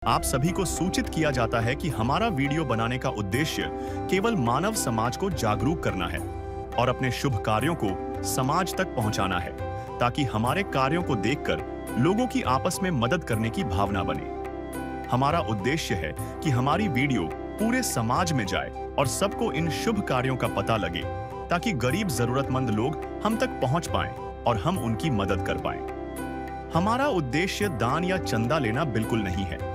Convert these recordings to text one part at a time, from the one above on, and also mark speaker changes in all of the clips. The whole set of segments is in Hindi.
Speaker 1: आप सभी को सूचित किया जाता है कि हमारा वीडियो बनाने का उद्देश्य केवल मानव समाज को जागरूक करना है और अपने शुभ कार्यों को समाज तक पहुंचाना है, ताकि हमारे कार्यों को देखकर लोगों की आपस में मदद करने की भावना बने। हमारा उद्देश्य है कि हमारी वीडियो पूरे समाज में जाए और सबको इन शुभ कार्यों का पता लगे, ताकि गरीब जरूरतमंद लोग हम तक पहुंच पाएं और हम उनकी मदद कर पाएं। हमारा उद्देश्य दान या चंदा लेना बिल्कुल नहीं है।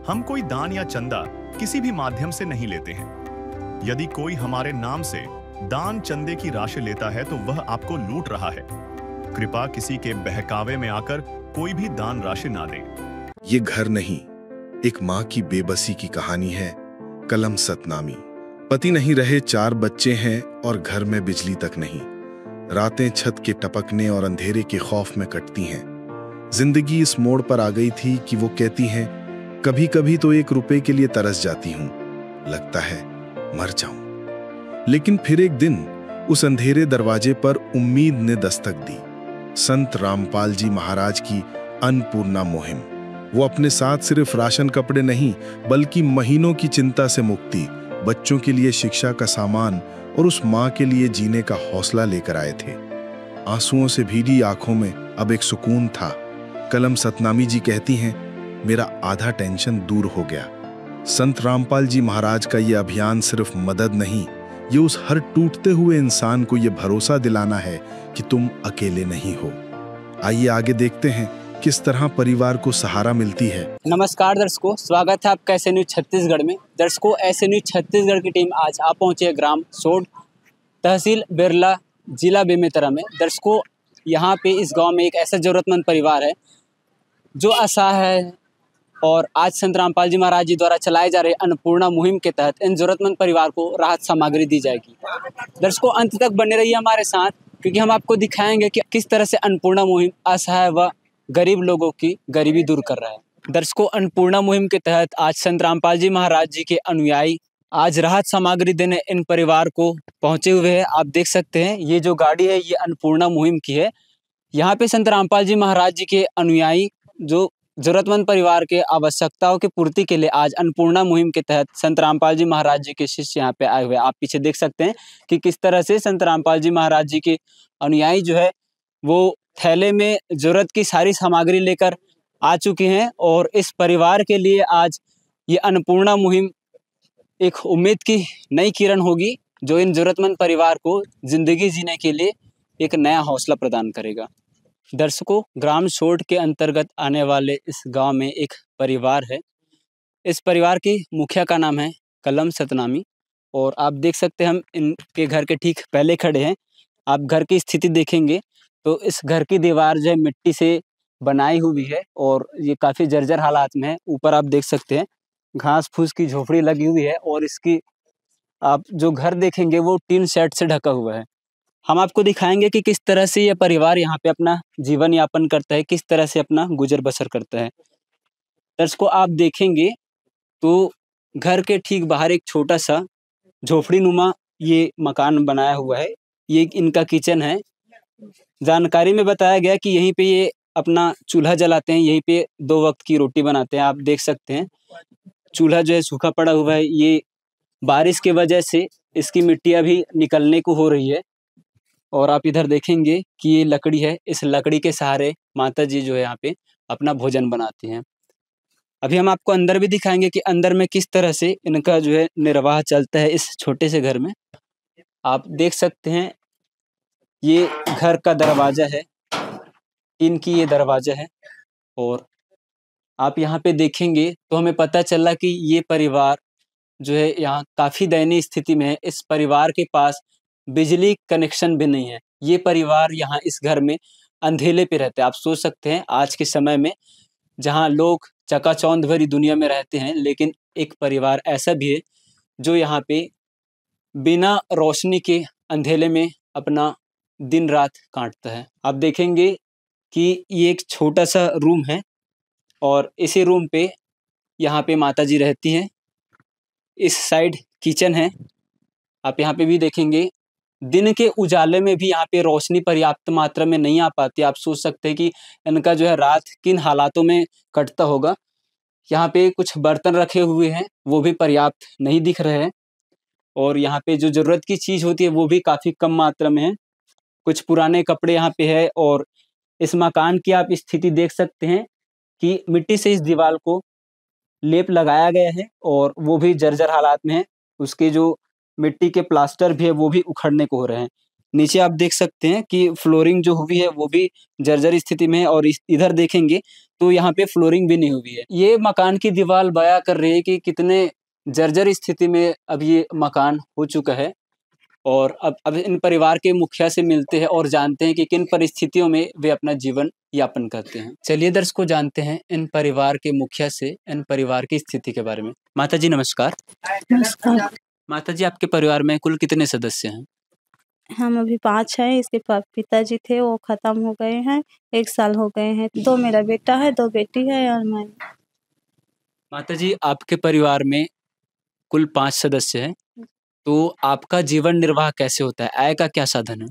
Speaker 1: हम कोई दान या चंदा किसी भी माध्यम से नहीं लेते हैं। यदि कोई हमारे नाम से दान चंदे की राशि लेता है तो वह आपको लूट रहा है। कृपया किसी के बहकावे में आकर कोई भी दान राशि ना दें।
Speaker 2: ये घर नहीं, एक माँ की बेबसी की कहानी है। कलम सतनामी। पति नहीं रहे, 4 बच्चे हैं और घर में बिजली तक नहीं। रातें छत के टपकने और अंधेरे के खौफ में कटती हैं। जिंदगी इस मोड़ पर आ गई थी कि वो कहती हैं, कभी कभी तो 1 रुपए के लिए तरस जाती हूं, लगता है मर जाऊं। लेकिन फिर एक दिन उस अंधेरे दरवाजे पर उम्मीद ने दस्तक दी। संत रामपाल जी महाराज की अन्नपूर्णा मुहिम। वो अपने साथ सिर्फ राशन कपड़े नहीं, बल्कि महीनों की चिंता से मुक्ति, बच्चों के लिए शिक्षा का सामान और उस माँ के लिए जीने का हौसला लेकर आए थे। आंसुओं से भीगी आंखों में अब एक सुकून था। कलम सतनामी जी कहती हैं, मेरा आधा टेंशन दूर हो गया। संत रामपाल जी महाराज का ये अभियान सिर्फ मदद नहीं, ये उस हर टूटते हुए इंसान को ये भरोसा दिलाना है कि तुम अकेले नहीं हो। आइए आगे देखते हैं किस तरह परिवार को सहारा मिलती है।
Speaker 3: नमस्कार दर्शकों, स्वागत है आपका ऐसे न्यूज छत्तीसगढ़ में। दर्शकों, ऐसे न्यूज छत्तीसगढ़ की टीम आज आ पहुंची है ग्राम सोड, तहसील बिरला, जिला बेमेतरा में। दर्शकों, यहाँ पे इस गांव में एक ऐसा जरूरतमंद परिवार है जो असहाय है और आज संत रामपाल जी महाराज जी द्वारा चलाए जा रहे अन्नपूर्णा मुहिम के तहत इन जरूरतमंद परिवार को राहत सामग्री दी जाएगी। दर्शकों, अंत तक बने रहिए हमारे साथ, क्योंकि हम आपको दिखाएंगे कि किस तरह से अन्नपूर्णा मुहिम असहाय व गरीब लोगों की गरीबी दूर कर रहा है। दर्शकों, अन्नपूर्णा मुहिम के तहत आज संत रामपाल जी महाराज जी के अनुयायी आज राहत सामग्री देने इन परिवार को पहुंचे हुए हैं। आप देख सकते हैं, ये जो गाड़ी है ये अन्नपूर्णा मुहिम की है। यहाँ पे संत रामपाल जी महाराज जी के अनुयायी जो जरूरतमंद परिवार के आवश्यकताओं की पूर्ति के लिए आज अन्नपूर्णा मुहिम के तहत संत रामपाल जी महाराज जी के शिष्य यहाँ पे आए हुए हैं। आप पीछे देख सकते हैं कि किस तरह से संत रामपाल जी महाराज जी के अनुयायी जो है वो थैले में जरूरत की सारी सामग्री लेकर आ चुके हैं और इस परिवार के लिए आज ये अन्नपूर्णा मुहिम एक उम्मीद की नई किरण होगी, जो इन जरूरतमंद परिवार को जिंदगी जीने के लिए एक नया हौसला प्रदान करेगा। दर्शकों, ग्राम सोड के अंतर्गत आने वाले इस गांव में एक परिवार है। इस परिवार की मुखिया का नाम है कलम सतनामी और आप देख सकते हैं हम इनके घर के ठीक पहले खड़े हैं। आप घर की स्थिति देखेंगे तो इस घर की दीवार जो है मिट्टी से बनाई हुई है और ये काफ़ी जर्जर हालात में है। ऊपर आप देख सकते हैं घास फूस की झोपड़ी लगी हुई है और इसकी आप जो घर देखेंगे वो टीन शेड से ढका हुआ है। हम आपको दिखाएंगे कि किस तरह से ये परिवार यहाँ पे अपना जीवन यापन करता है, किस तरह से अपना गुजर बसर करता है। दर्शकों, आप देखेंगे तो घर के ठीक बाहर एक छोटा सा झोपड़ी नुमा ये मकान बनाया हुआ है। ये इनका किचन है। जानकारी में बताया गया कि यहीं पे ये अपना चूल्हा जलाते हैं, यहीं पे 2 वक्त की रोटी बनाते हैं। आप देख सकते हैं चूल्हा जो है सूखा पड़ा हुआ है। ये बारिश की वजह से इसकी मिट्टी अभी निकलने को हो रही है और आप इधर देखेंगे कि ये लकड़ी है। इस लकड़ी के सहारे माता जी जो है यहाँ पे अपना भोजन बनाती हैं। अभी हम आपको अंदर भी दिखाएंगे कि अंदर में किस तरह से इनका जो है निर्वाह चलता है इस छोटे से घर में। आप देख सकते हैं ये घर का दरवाजा है, इनकी ये दरवाजा है और आप यहाँ पे देखेंगे तो हमें पता चला कि ये परिवार जो है यहाँ काफ़ी दयनीय स्थिति में है। इस परिवार के पास बिजली कनेक्शन भी नहीं है। ये परिवार यहाँ इस घर में अंधेले पे रहते हैं। आप सोच सकते हैं आज के समय में जहाँ लोग चकाचौंध भरी दुनिया में रहते हैं, लेकिन एक परिवार ऐसा भी है जो यहाँ पे बिना रोशनी के अंधेले में अपना दिन रात काटता है। आप देखेंगे कि ये एक छोटा सा रूम है और इसी रूम पे यहाँ पे माता जी रहती हैं। इस साइड किचन है। आप यहाँ पे भी देखेंगे दिन के उजाले में भी यहाँ पे रोशनी पर्याप्त मात्रा में नहीं आ पाती। आप सोच सकते हैं कि इनका जो है रात किन हालातों में कटता होगा। यहाँ पे कुछ बर्तन रखे हुए हैं, वो भी पर्याप्त नहीं दिख रहे हैं और यहाँ पे जो ज़रूरत की चीज़ होती है वो भी काफ़ी कम मात्रा में है। कुछ पुराने कपड़े यहाँ पे है और इस मकान की आप स्थिति देख सकते हैं कि मिट्टी से इस दीवार को लेप लगाया गया है और वो भी जर्जर हालात में है। उसके जो मिट्टी के प्लास्टर भी है वो भी उखड़ने को हो रहे हैं। नीचे आप देख सकते हैं कि फ्लोरिंग जो हुई है वो भी जर्जर स्थिति में है और इधर देखेंगे तो यहाँ पे फ्लोरिंग भी नहीं हुई है। ये मकान की दीवार बयां कर रही है कि कितने जर्जर स्थिति में अब ये मकान हो चुका है। और अब इन परिवार के मुखिया से मिलते हैं और जानते हैं कि किन परिस्थितियों में वे अपना जीवन यापन करते हैं। चलिए दर्शकों जानते हैं इन परिवार के मुखिया से इन परिवार की स्थिति के बारे में। माता जी नमस्कार।
Speaker 4: नमस्कार।
Speaker 3: माता जी आपके परिवार में कुल कितने सदस्य हैं?
Speaker 4: हम अभी 5 हैं। इसके पिताजी थे वो खत्म हो गए हैं, 1 साल हो गए हैं। 2 मेरा बेटा है, 2 बेटी है और मैं।
Speaker 3: माता जी आपके परिवार में कुल 5 सदस्य हैं, तो आपका जीवन निर्वाह कैसे होता है? आय का क्या साधन है?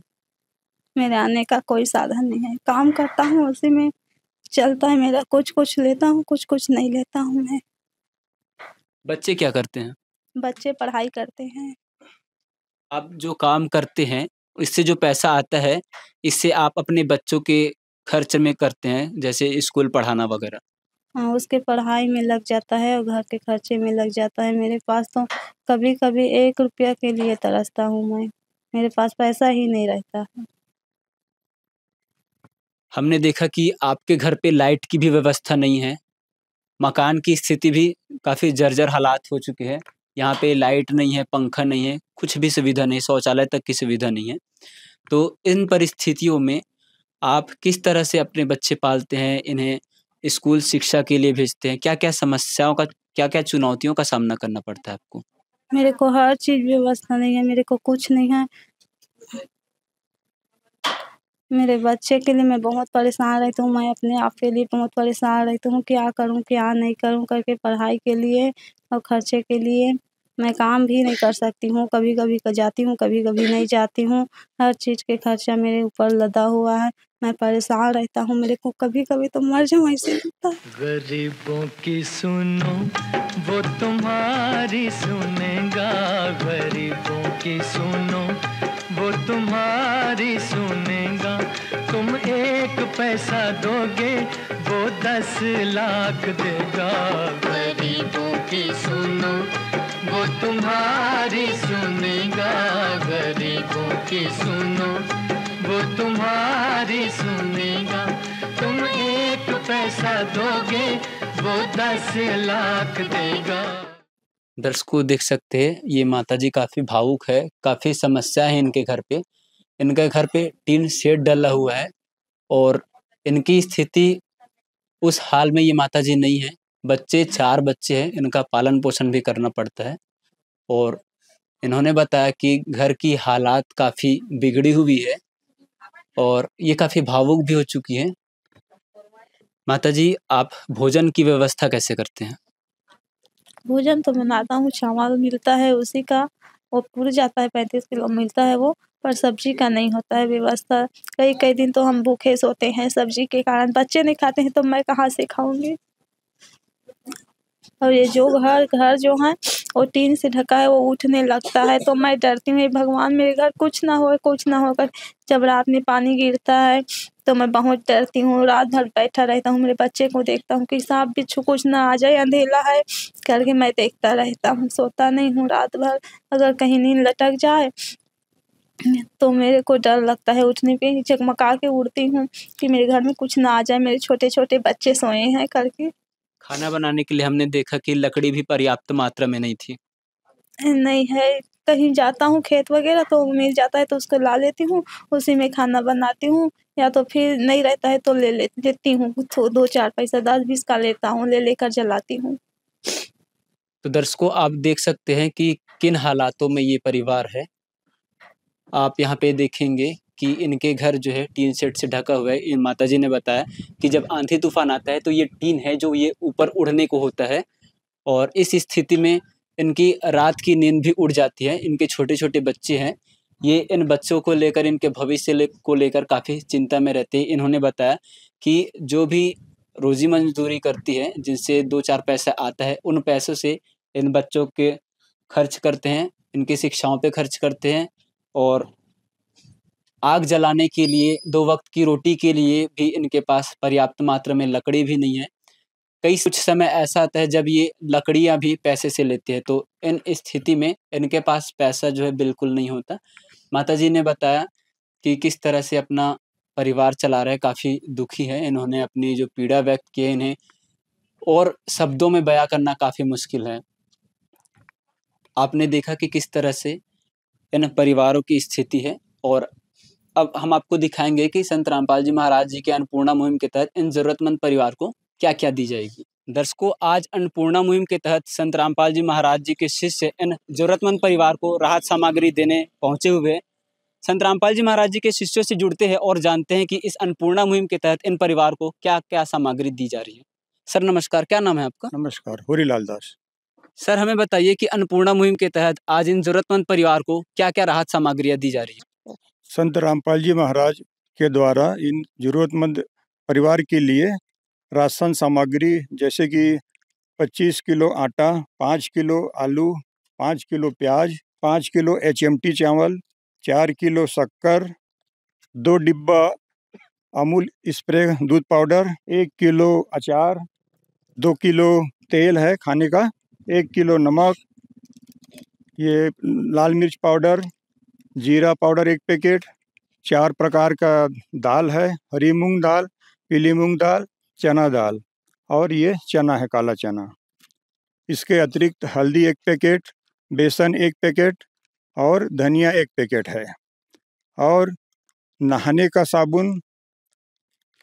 Speaker 4: मेरे आने का कोई साधन नहीं है। काम करता हूँ उसी में चलता है मेरा। कुछ-कुछ लेता हूँ, कुछ-कुछ नहीं लेता हूँ मैं।
Speaker 3: बच्चे क्या करते हैं?
Speaker 4: बच्चे पढ़ाई करते हैं।
Speaker 3: आप जो काम करते हैं, इससे जो पैसा आता है, इससे आप अपने बच्चों के खर्च में करते हैं, जैसे स्कूल पढ़ाना वगैरह?
Speaker 4: हाँ, उसके पढ़ाई में लग जाता है और घर के खर्चे में लग जाता है। मेरे पास तो कभी-कभी 1 रुपया के लिए तरसता हूँ मैं। मेरे पास पैसा ही नहीं रहता है।
Speaker 3: हमने देखा कि आपके घर पे लाइट की भी व्यवस्था नहीं है। मकान की स्थिति भी काफ़ी जर्जर हालात हो चुके हैं। यहाँ पे लाइट नहीं है, पंखा नहीं है, कुछ भी सुविधा नहीं, शौचालय तक की सुविधा नहीं है। तो इन परिस्थितियों में आप किस तरह से अपने बच्चे पालते हैं, इन्हें स्कूल शिक्षा के लिए भेजते हैं? क्या-क्या समस्याओं का, क्या-क्या चुनौतियों का सामना करना पड़ता है आपको?
Speaker 4: मेरे को हर चीज़ व्यवस्था नहीं है, मेरे को कुछ नहीं है। मेरे बच्चे के लिए मैं बहुत परेशान रहती हूँ। मैं अपने आप के लिए बहुत परेशान रहती हूँ, क्या करूँ, क्या नहीं करूँ करके पढ़ाई के लिए और खर्चे के लिए। मैं काम भी नहीं कर सकती हूँ, कभी-कभी जाती हूँ, कभी-कभी नहीं जाती हूँ। हर चीज़ के खर्चा मेरे ऊपर लदा हुआ है। मैं परेशान रहता हूँ, मेरे को कभी-कभी तो मर जाऊँ ऐसे लगता है।
Speaker 5: गरीबों की सुनो वो तुम्हारी सुनेगा, गरीबों की सुनो वो तुम्हारी सुनेगा। तुम 1 पैसा दोगे वो 10 लाख देगा। गरीबों की सुनो वो तुम्हारी सुनेगा, गरीबों की सुनो वो तुम्हारी सुनेगा। तुम 1 पैसा दोगे वो 10 लाख देगा।
Speaker 3: दर्शकों देख सकते हैं ये माताजी काफ़ी भावुक है, काफ़ी समस्या है इनके घर पे। इनके घर पे टीन शेड डला हुआ है और इनकी स्थिति उस हाल में ये माताजी नहीं है। 4 बच्चे हैं, इनका पालन-पोषण भी करना पड़ता है और इन्होंने बताया कि घर की हालात काफ़ी बिगड़ी हुई है और ये काफ़ी भावुक भी हो चुकी हैं। माताजी आप भोजन की व्यवस्था कैसे करते हैं?
Speaker 4: भोजन तो बनाता हूँ, चावल मिलता है उसी का, वो पुर जाता है, 35 किलो मिलता है वो, पर सब्जी का नहीं होता है व्यवस्था। कई-कई दिन तो हम भूखे सोते हैं सब्जी के कारण। बच्चे नहीं खाते हैं तो मैं कहाँ से खाऊँगी? और ये जो घर जो है वो टीन से ढका है, वो उठने लगता है तो मैं डरती हूँ, हे भगवान मेरे घर कुछ ना हो कर। जब रात में पानी गिरता है तो मैं बहुत डरती हूँ, रात भर बैठा रहता हूँ, मेरे बच्चे को देखता हूँ कि सांप बिच्छू कुछ ना आ जाए, अंधेला है करके मैं देखता रहता हूँ, सोता नहीं हूँ रात भर। अगर कहीं नींद लटक जाए तो मेरे को डर लगता है, उठने पे ही चकमका के उठती हूँ कि मेरे घर में कुछ ना आ जाए, मेरे छोटे-छोटे बच्चे सोए हैं करके।
Speaker 3: खाना बनाने के लिए हमने देखा कि लकड़ी भी पर्याप्त मात्रा में नहीं थी।
Speaker 4: नहीं है, कहीं जाता हूँ खेत वगैरह तो मिल जाता है तो उसको ला लेती हूँ, उसी में खाना बनाती हूँ या तो फिर नहीं रहता है तो लेती हूँ, 2-4 पैसा 10-20 का लेता हूँ, लेकर जलाती हूँ।
Speaker 3: तो दर्शकों आप देख सकते हैं कि किन हालातों में ये परिवार है। आप यहाँ पे देखेंगे कि इनके घर जो है टीन शेड से ढका हुआ है। इन माताजी ने बताया कि जब आंधी तूफान आता है तो ये टीन है जो ये ऊपर उड़ने को होता है और इस स्थिति में इनकी रात की नींद भी उड़ जाती है। इनके छोटे-छोटे बच्चे हैं, ये इन बच्चों को लेकर, इनके भविष्य को लेकर काफ़ी चिंता में रहते हैं। इन्होंने बताया कि जो भी रोजी मजदूरी करती है, जिनसे 2-4 पैसा आता है, उन पैसों से इन बच्चों के खर्च करते हैं, इनकी शिक्षाओं पे खर्च करते हैं और आग जलाने के लिए, 2 वक़्त की रोटी के लिए भी इनके पास पर्याप्त मात्रा में लकड़ी भी नहीं है। कई कुछ समय ऐसा आता है जब ये लकड़ियाँ भी पैसे से लेते हैं, तो इन स्थिति में इनके पास पैसा जो है बिल्कुल नहीं होता। माताजी ने बताया कि किस तरह से अपना परिवार चला रहे हैं, काफ़ी दुखी हैं। इन्होंने अपनी जो पीड़ा व्यक्त की है, इन्हें और शब्दों में बयाँ करना काफ़ी मुश्किल है। आपने देखा कि किस तरह से इन परिवारों की स्थिति है और अब हम आपको दिखाएँगे कि संत रामपाल जी महाराज जी के अन्नपूर्णा मुहिम के तहत इन ज़रूरतमंद परिवार को क्या-क्या दी जाएगी। दर्शकों, आज अन्नपूर्णा मुहिम के तहत संत रामपाल जी महाराज जी के शिष्य इन ज़रूरतमंद परिवार को राहत सामग्री देने पहुँचे हुए हैं। संत रामपाल जी महाराज जी के शिष्यों से जुड़ते हैं और जानते हैं कि इस अन्नपूर्णा मुहिम के तहत इन परिवार को क्या-क्या सामग्री दी जा रही है। सर नमस्कार, क्या नाम है आपका?
Speaker 6: नमस्कार, होरीलाल दास।
Speaker 3: सर हमें बताइए कि अन्नपूर्णा मुहिम के तहत आज इन ज़रूरतमंद परिवार को क्या-क्या राहत सामग्रियाँ दी जा रही हैं?
Speaker 6: संत रामपाल जी महाराज के द्वारा इन जरूरतमंद परिवार के लिए राशन सामग्री जैसे कि 25 किलो आटा, 5 किलो आलू, 5 किलो प्याज, 5 किलो HMT चावल, 4 किलो शक्कर, 2 डिब्बा अमूल स्प्रे दूध पाउडर, 1 किलो अचार, 2 किलो तेल है खाने का, 1 किलो नमक, ये लाल मिर्च पाउडर, जीरा पाउडर 1 पैकेट, 4 प्रकार का दाल है, हरी मूंग दाल, पीली मूंग दाल, चना दाल और ये चना है, काला चना। इसके अतिरिक्त हल्दी 1 पैकेट, बेसन 1 पैकेट और धनिया 1 पैकेट है और नहाने का साबुन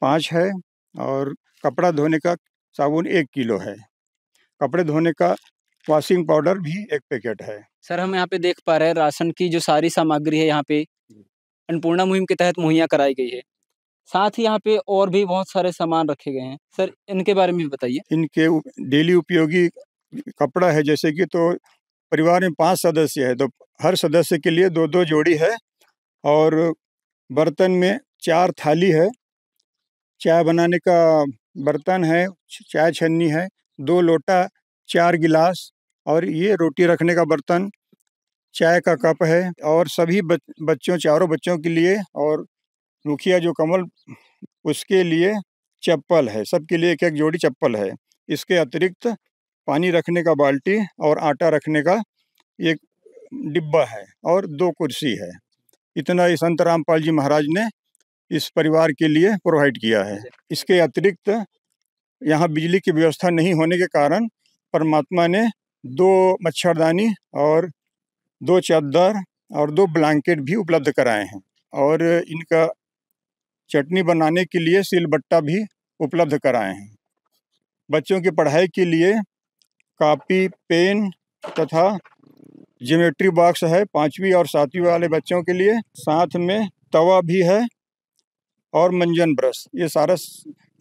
Speaker 6: 5 है और कपड़ा धोने का साबुन 1 किलो है। कपड़े धोने का वॉशिंग पाउडर भी 1 पैकेट है।
Speaker 3: सर हम यहाँ पे देख पा रहे हैं राशन की जो सारी सामग्री है यहाँ पे अन्नपूर्णा मुहिम के तहत मुहैया कराई गई है। साथ ही यहाँ पे और भी बहुत सारे सामान रखे गए हैं। सर इनके बारे में भी बताइए।
Speaker 6: इनके डेली उपयोगी कपड़ा है, जैसे कि तो परिवार में 5 सदस्य है तो हर सदस्य के लिए 2-2 जोड़ी है और बर्तन में 4 थाली है, चाय बनाने का बर्तन है, चाय छन्नी है, 2 लोटा, 4 गिलास और ये रोटी रखने का बर्तन, चाय का कप है और सभी बच्चों, चारों बच्चों के लिए और मुखिया जो कमल उसके लिए चप्पल है, सबके लिए 1-1 जोड़ी चप्पल है। इसके अतिरिक्त पानी रखने का बाल्टी और आटा रखने का 1 डिब्बा है और 2 कुर्सी है। इतना ही संत रामपाल जी महाराज ने इस परिवार के लिए प्रोवाइड किया है। इसके अतिरिक्त यहाँ बिजली की व्यवस्था नहीं होने के कारण परमात्मा ने 2 मच्छरदानी और 2 चादर और 2 ब्लैंकेट भी उपलब्ध कराए हैं और इनका चटनी बनाने के लिए सिलबट्टा भी उपलब्ध कराए हैं। बच्चों की पढ़ाई के लिए कॉपी, पेन तथा ज्योमेट्री बॉक्स है 5वीं और 7वीं वाले बच्चों के लिए। साथ में तवा भी है और मंजन ब्रश, ये सारा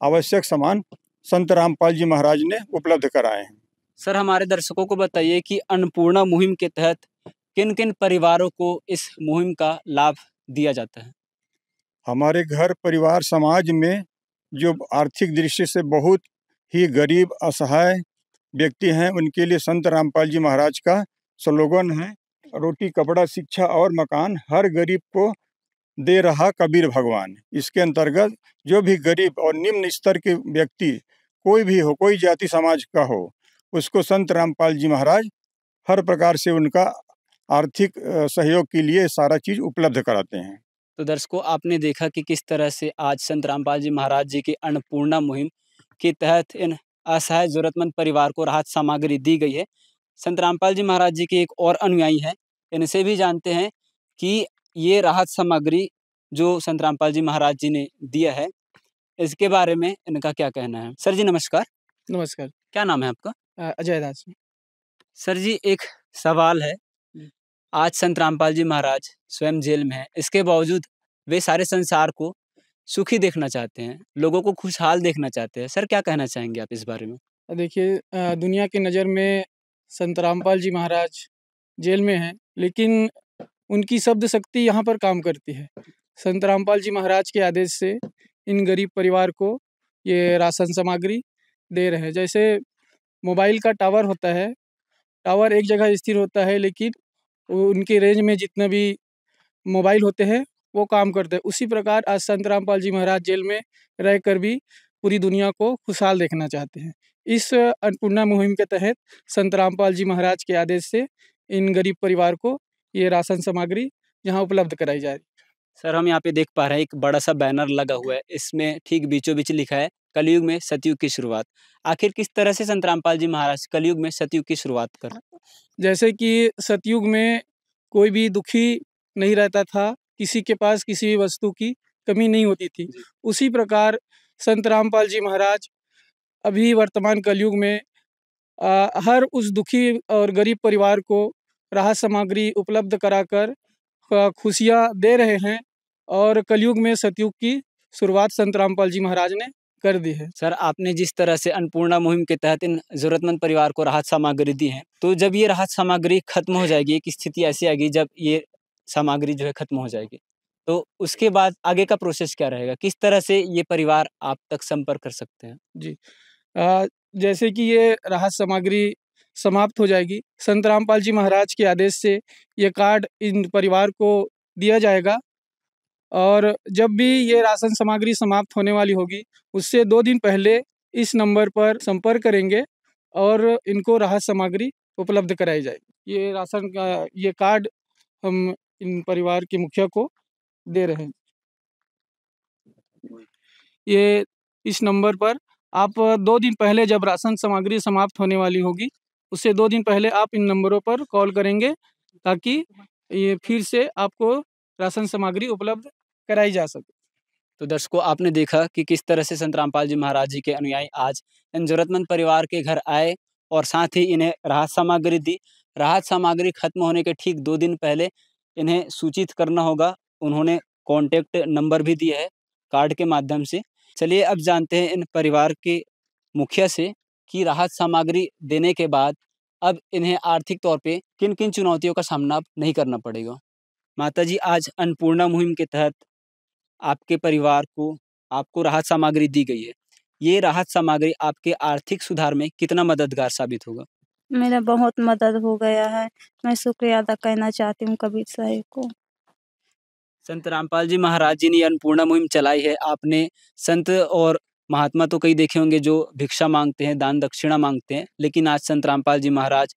Speaker 6: आवश्यक सामान संत रामपाल जी महाराज ने उपलब्ध कराए हैं।
Speaker 3: सर हमारे दर्शकों को बताइए कि अन्नपूर्णा मुहिम के तहत किन-किन परिवारों को इस मुहिम का लाभ दिया जाता है?
Speaker 6: हमारे घर परिवार समाज में जो आर्थिक दृष्टि से बहुत ही गरीब असहाय व्यक्ति हैं, उनके लिए संत रामपाल जी महाराज का स्लोगन है, रोटी कपड़ा शिक्षा और मकान हर गरीब को दे रहा कबीर भगवान। इसके अंतर्गत जो भी गरीब और निम्न स्तर के व्यक्ति कोई भी हो, कोई जाति समाज का हो, उसको संत रामपाल जी महाराज हर प्रकार से उनका आर्थिक सहयोग के लिए सारा चीज़ उपलब्ध कराते हैं।
Speaker 3: तो दर्शकों आपने देखा कि किस तरह से आज संत रामपाल जी महाराज जी की अन्नपूर्णा मुहिम के तहत इन असहाय जरूरतमंद परिवार को राहत सामग्री दी गई है। संत रामपाल जी महाराज जी के एक और अनुयायी हैं, इनसे भी जानते हैं कि ये राहत सामग्री जो संत रामपाल जी महाराज जी ने दिया है, इसके बारे में इनका क्या कहना है। सर जी नमस्कार।
Speaker 7: नमस्कार।
Speaker 3: क्या नाम है आपका?
Speaker 7: अजय दास।
Speaker 3: सर जी एक सवाल है, आज संत रामपाल जी महाराज स्वयं जेल में हैं, इसके बावजूद वे सारे संसार को सुखी देखना चाहते हैं, लोगों को खुशहाल देखना चाहते हैं। सर क्या कहना चाहेंगे आप इस बारे में?
Speaker 7: देखिए दुनिया की नज़र में संत रामपाल जी महाराज जेल में हैं, लेकिन उनकी शब्द शक्ति यहाँ पर काम करती है। संत रामपाल जी महाराज के आदेश से इन गरीब परिवार को ये राशन सामग्री दे रहे हैं। जैसे मोबाइल का टावर होता है, टावर एक जगह स्थिर होता है, लेकिन उनके रेंज में जितने भी मोबाइल होते हैं वो काम करते हैं। उसी प्रकार आज संत रामपाल जी महाराज जेल में रहकर भी पूरी दुनिया को खुशहाल देखना चाहते हैं। इस अन्नपूर्णा मुहिम के तहत संत रामपाल जी महाराज के आदेश से इन गरीब परिवार को ये राशन सामग्री यहाँ उपलब्ध कराई जा रही है।
Speaker 3: सर, हम यहाँ पे देख पा रहे हैं एक बड़ा सा बैनर लगा हुआ है, इसमें ठीक बीचों बीच लिखा है कलयुग में सतयुग की शुरुआत। आखिर किस तरह से संत रामपाल जी महाराज कलयुग में सतयुग की शुरुआत कर?
Speaker 7: जैसे कि सतयुग में कोई भी दुखी नहीं रहता था, किसी के पास किसी भी वस्तु की कमी नहीं होती थी। उसी प्रकार संत रामपाल जी महाराज अभी वर्तमान कलयुग में हर उस दुखी और गरीब परिवार को राहत सामग्री उपलब्ध कराकर खुशियाँ दे रहे हैं और कलयुग में सतयुग की शुरुआत संत रामपाल जी महाराज ने कर दी है।
Speaker 3: सर, आपने जिस तरह से अन्नपूर्णा मुहिम के तहत इन जरूरतमंद परिवार को राहत सामग्री दी है, तो जब ये राहत सामग्री खत्म हो जाएगी, एक स्थिति ऐसी आएगी जब ये सामग्री जो है खत्म हो जाएगी, तो उसके बाद आगे का प्रोसेस क्या रहेगा? किस तरह से ये परिवार आप तक संपर्क कर सकते हैं?
Speaker 7: जी, जैसे कि ये राहत सामग्री समाप्त हो जाएगी, संत रामपाल जी महाराज के आदेश से ये कार्ड इन परिवार को दिया जाएगा और जब भी ये राशन सामग्री समाप्त होने वाली होगी, उससे 2 दिन पहले इस नंबर पर संपर्क करेंगे और इनको राहत सामग्री उपलब्ध कराई जाएगी। ये राशन का ये कार्ड हम इन परिवार के मुखिया को दे रहे हैं। ये इस नंबर पर आप 2 दिन पहले जब राशन सामग्री समाप्त होने वाली होगी, उससे 2 दिन पहले आप इन नंबरों पर कॉल करेंगे ताकि ये फिर से आपको राशन सामग्री उपलब्ध कराई जा सके।
Speaker 3: तो दर्शकों, आपने देखा कि किस तरह से संत रामपाल जी महाराज जी के अनुयायी आज इन जरूरतमंद परिवार के घर आए और साथ ही इन्हें राहत सामग्री दी। राहत सामग्री खत्म होने के ठीक 2 दिन पहले इन्हें सूचित करना होगा। उन्होंने कॉन्टैक्ट नंबर भी दिया है कार्ड के माध्यम से। चलिए अब जानते हैं इन परिवार के मुखिया से कि राहत सामग्री देने के बाद अब इन्हें आर्थिक तौर पे किन-किन चुनौतियों का सामना अब नहीं करना पड़ेगा। माताजी, आज अन्नपूर्णा मुहिम के तहत आपके परिवार को आपको राहत सामग्री दी गई है। ये राहत सामग्री आपके आर्थिक सुधार में कितना मददगार साबित होगा?
Speaker 4: मेरा बहुत मदद हो गया है। मैं शुक्रिया अदा करना चाहती हूँ कबीर साहिब को।
Speaker 3: संत रामपाल जी महाराज जी ने ये अन्नपूर्णा मुहिम चलाई है। आपने संत और महात्मा तो कई देखे होंगे जो भिक्षा माँगते हैं, दान दक्षिणा माँगते हैं, लेकिन आज संत रामपाल जी महाराज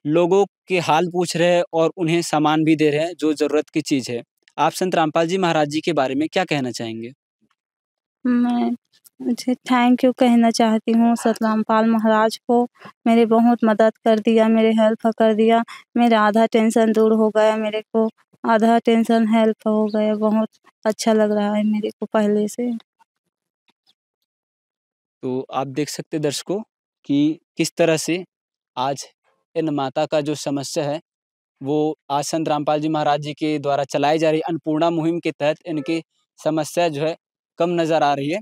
Speaker 3: लोगों के हाल पूछ रहे हैं और उन्हें सामान भी दे रहे हैं जो ज़रूरत की चीज़ है। आप संत रामपाल जी महाराज जी के बारे में क्या कहना चाहेंगे?
Speaker 4: मैं मुझे थैंक यू कहना चाहती हूँ संत रामपाल महाराज को। मेरी बहुत मदद कर दिया, मेरे हेल्प कर दिया। मेरा आधा टेंशन दूर हो गया, मेरे को आधा टेंशन हेल्प हो गया। बहुत अच्छा लग रहा है मेरे को पहले से।
Speaker 3: तो आप देख सकते हैं दर्शकों कि किस तरह से आज इन माता का जो समस्या है वो आज संत रामपाल जी महाराज जी के द्वारा चलाई जा रही अन्नपूर्णा मुहिम के तहत इनकी समस्या जो है कम नज़र आ रही है।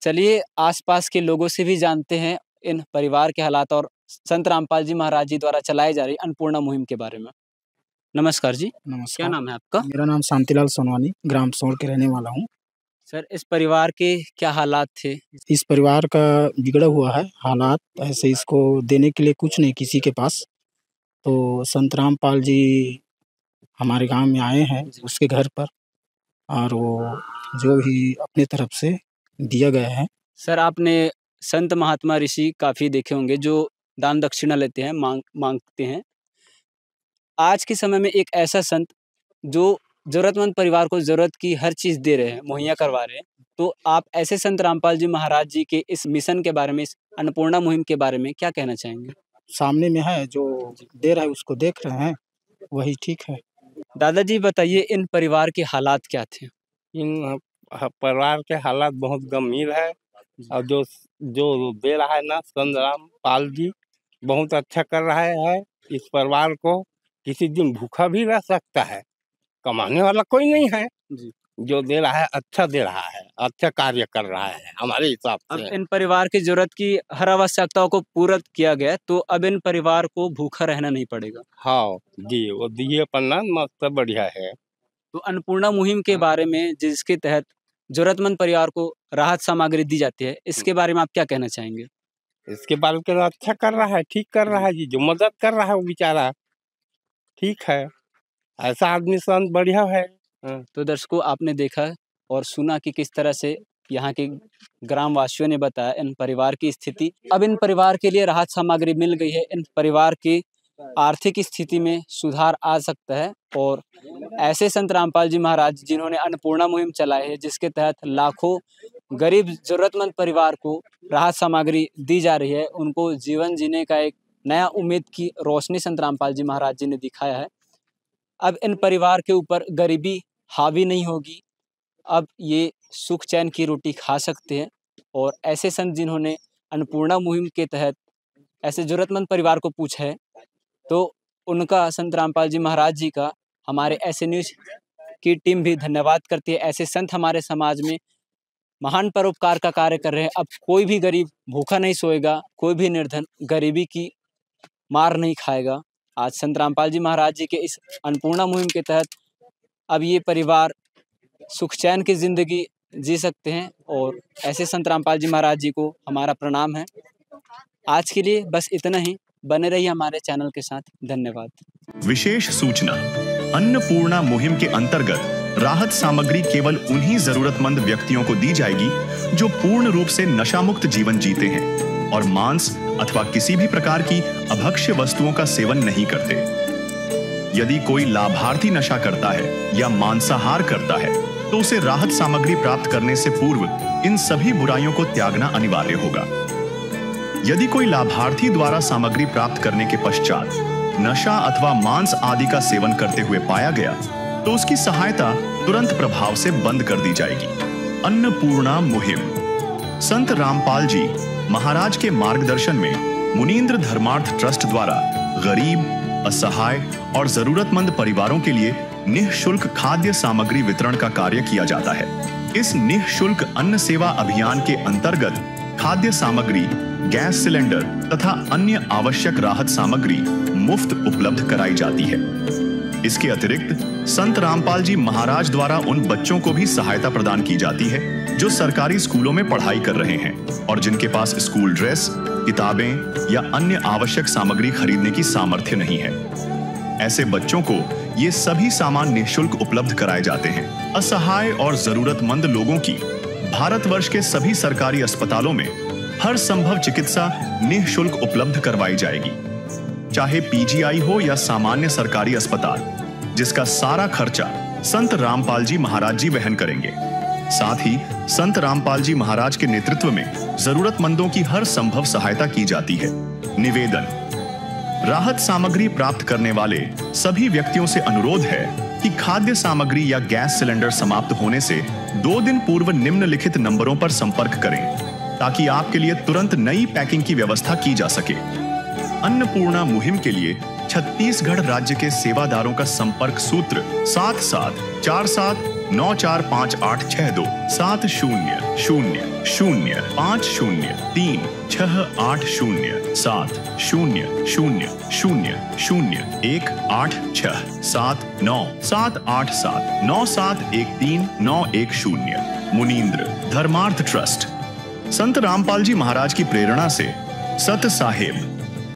Speaker 3: चलिए आसपास के लोगों से भी जानते हैं इन परिवार के हालात और संत रामपाल जी महाराज जी द्वारा चलाई जा रही अन्नपूर्णा मुहिम के बारे में। नमस्कार जी, क्या
Speaker 8: नमस्कार।
Speaker 3: नाम है आपका?
Speaker 8: मेरा नाम शांतिलाल सोनवानी, ग्राम सोड़ के रहने वाला हूँ।
Speaker 3: सर, इस परिवार के क्या हालात थे?
Speaker 8: इस परिवार का बिगड़ा हुआ है हालात, ऐसे इसको देने के लिए कुछ नहीं किसी के पास। तो संत रामपाल जी हमारे गांव में आए हैं उसके घर पर और वो जो भी अपने तरफ से दिया गया है।
Speaker 3: सर, आपने संत महात्मा ऋषि काफ़ी देखे होंगे जो दान दक्षिणा लेते हैं, माँगते हैं। आज के समय में एक ऐसा संत जो ज़रूरतमंद परिवार को ज़रूरत की हर चीज़ दे रहे हैं, मुहैया करवा रहे हैं। तो आप ऐसे संत रामपाल जी महाराज जी के इस मिशन के बारे में, इस अन्नपूर्णा मुहिम के बारे में क्या कहना चाहेंगे?
Speaker 8: सामने में है जो दे रहा है उसको देख रहे हैं, वही ठीक है।
Speaker 3: दादाजी बताइए इन परिवार के हालात क्या थे?
Speaker 9: इन परिवार के हालात बहुत गंभीर है और जो जो दे रहा है ना संत रामपाल जी बहुत अच्छा कर रहा है। इस परिवार को किसी दिन भूखा भी रह सकता है, कमाने वाला कोई नहीं है। जो दे रहा है अच्छा दे रहा है, अच्छा कार्य कर रहा है हमारे हिसाब
Speaker 3: अब
Speaker 9: से।
Speaker 3: इन परिवार की ज़रूरत की हर आवश्यकताओं को पूरा किया गया, तो अब इन परिवार को भूखा रहना नहीं पड़ेगा।
Speaker 9: हाँ जी, वो दिए पन्ना मस्त बढ़िया है।
Speaker 3: तो अन्नपूर्णा मुहिम के बारे में जिसके तहत जरूरतमंद परिवार को राहत सामग्री दी जाती है, इसके बारे में आप क्या कहना चाहेंगे?
Speaker 9: इसके बारे में अच्छा कर रहा है, ठीक कर रहा है जी, जो मदद कर रहा है वो बेचारा ठीक है, ऐसा आदमी संत बढ़िया है।
Speaker 3: तो दर्शकों, आपने देखा और सुना कि किस तरह से यहाँ के ग्रामवासियों ने बताया इन परिवार की स्थिति। अब इन परिवार के लिए राहत सामग्री मिल गई है, इन परिवार की आर्थिक स्थिति में सुधार आ सकता है। और ऐसे संत रामपाल जी महाराज जिन्होंने अन्नपूर्णा मुहिम चलाई है, जिसके तहत लाखों गरीब जरूरतमंद परिवार को राहत सामग्री दी जा रही है, उनको जीवन जीने का एक नया उम्मीद की रोशनी संत रामपाल जी महाराज जी ने दिखाया है। अब इन परिवार के ऊपर गरीबी हावी नहीं होगी, अब ये सुख चैन की रोटी खा सकते हैं। और ऐसे संत जिन्होंने अन्नपूर्णा मुहिम के तहत ऐसे जरूरतमंद परिवार को पूछा है, तो उनका संत रामपाल जी महाराज जी का हमारे ऐसे न्यूज की टीम भी धन्यवाद करती है। ऐसे संत हमारे समाज में महान परोपकार का कार्य कर रहे हैं। अब कोई भी गरीब भूखा नहीं सोएगा, कोई भी निर्धन गरीबी की मार नहीं खाएगा। आज संत रामपाल जी महाराज जी के इस अन्नपूर्णा मुहिम के तहत अब ये परिवार सुख चैन की जिंदगी जी सकते हैं। और ऐसे संत रामपाल जी महाराज जी को हमारा प्रणाम है। आज के लिए बस इतना ही, बने रहिए हमारे चैनल के साथ। धन्यवाद।
Speaker 1: विशेष सूचना, अन्नपूर्णा मुहिम के अंतर्गत राहत सामग्री केवल उन्हीं जरूरतमंद व्यक्तियों को दी जाएगी जो पूर्ण रूप से नशा मुक्त जीवन जीते हैं और मांस अथवा किसी भी प्रकार की अभक्ष्य वस्तुओं का सेवन नहीं करते। यदि कोई लाभार्थी नशा करता है या मांसाहार करता है तो उसे राहत सामग्री प्राप्त करने से पूर्व इन सभी बुराइयों को त्यागना अनिवार्य होगा। यदि कोई लाभार्थी द्वारा सामग्री प्राप्त करने के पश्चात नशा अथवा मांस आदि का सेवन करते हुए पाया गया तो उसकी सहायता तुरंत प्रभाव से बंद कर दी जाएगी। अन्नपूर्णा मुहिम संत रामपाल जी महाराज के मार्गदर्शन में मुनींद्र धर्मार्थ ट्रस्ट द्वारा गरीब, असहाय और जरूरतमंद परिवारों के लिए निःशुल्क खाद्य सामग्री वितरण का कार्य किया जाता है। इस निःशुल्क अन्न सेवा अभियान के अंतर्गत खाद्य सामग्री, गैस सिलेंडर तथा अन्य आवश्यक राहत सामग्री मुफ्त उपलब्ध कराई जाती है। इसके अतिरिक्त संत रामपाल जी महाराज द्वारा उन बच्चों को भी सहायता प्रदान की जाती है जो सरकारी स्कूलों में पढ़ाई कर रहे हैं और जिनके पास स्कूल ड्रेस, किताबें या अन्य आवश्यक सामग्री खरीदने की सामर्थ्य नहीं है। ऐसे बच्चों को ये सभी सामान निःशुल्क उपलब्ध कराए जाते हैं। असहाय और जरूरतमंद लोगों की भारतवर्ष के सभी सरकारी अस्पतालों में हर संभव चिकित्सा निःशुल्क उपलब्ध करवाई जाएगी, चाहे पीजीआई हो या सामान्य सरकारी अस्पताल, जिसका सारा खर्चा संत रामपाल जी महाराज जी वहन करेंगे। साथ ही संत रामपाल जी महाराज के नेतृत्व में जरूरतमंदों की हर संभव सहायता की जाती है। निवेदन, राहत सामग्री प्राप्त करने वाले सभी व्यक्तियों से अनुरोध है कि खाद्य सामग्री या गैस सिलेंडर समाप्त होने से 2 दिन पूर्व निम्नलिखित नंबरों पर संपर्क करें ताकि आपके लिए तुरंत नई पैकिंग की व्यवस्था की जा सके। अन्नपूर्णा मुहिम के लिए छत्तीसगढ़ राज्य के सेवादारों का संपर्क सूत्र 7747945862 70005050308087978787139110। मुनींद्र धर्मार्थ ट्रस्ट। संत रामपाल जी महाराज की प्रेरणा से सत साहेब